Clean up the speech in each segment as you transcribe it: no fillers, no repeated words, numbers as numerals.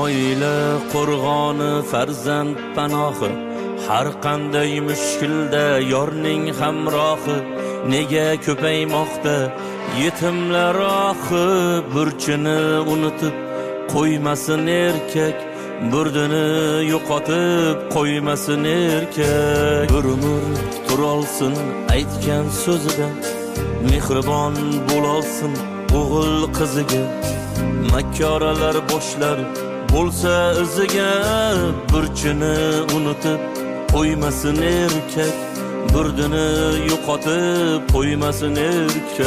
oila qo'rg'oni, farzand panohi, har qanday mushkulda yorning hamrohi. Nega ko'paymoqda yetimlar ohi, burchini unutib qo'ymasin erkak, burdini yo'qotib qo'ymasin erkak. Bir umr turolsin aytgan so'zida, mehribon bo'lolsin o'g'il qiziga. Makkoralar boshlar bo'lsa iziga, burchini unutib qo'ymasin erkak, burdini yo'qotib qo'ymasin erkak.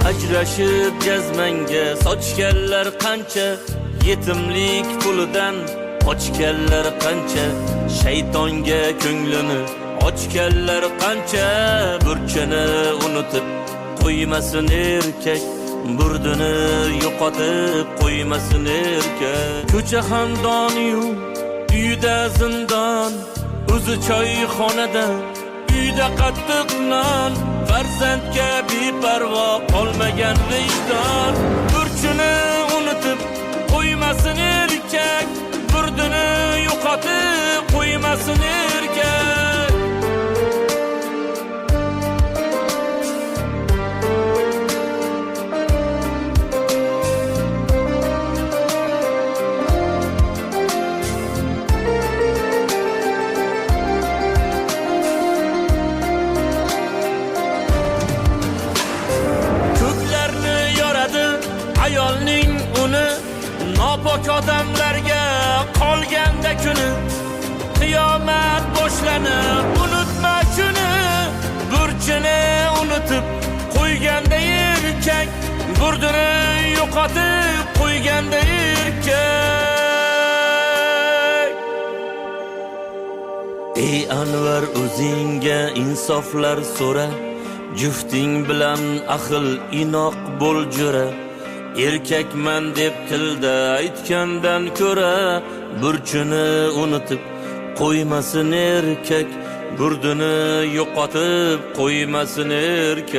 Ajrashib jazmanga sochganlar qancha, yetimlik pulidan qochganlar qancha, shaytonga ko'nglini ochganlar qancha, burchini unutib qo'ymasin erkak, burdini yo'qotib qo'ymasin erkak. Ko'cha xandoniyu uyda zindon, o'zi choyxonada uyda qattiq non, farzandga beparvo qolmagan vijdon. Burchini unutib qo'ymasin erkak, burdini yo'qotib qo'ymasin erkak. Ayolning uni nopok odamlarga qolganda kuni, qiyomat boshlanib unutma shuni, burchini unutib qo'yganda erkak, burdini yo'qotib qo'yganda erkak. Ey Anvar, o'zingga insoflar so'ra, jufting bilan ahil inoq bo'l jo'ra. Erkakman deb tilda aytgandan ko'ra, burchini unutib qo'ymasin erkak, burdini yo'qotib qo'ymasin erkak.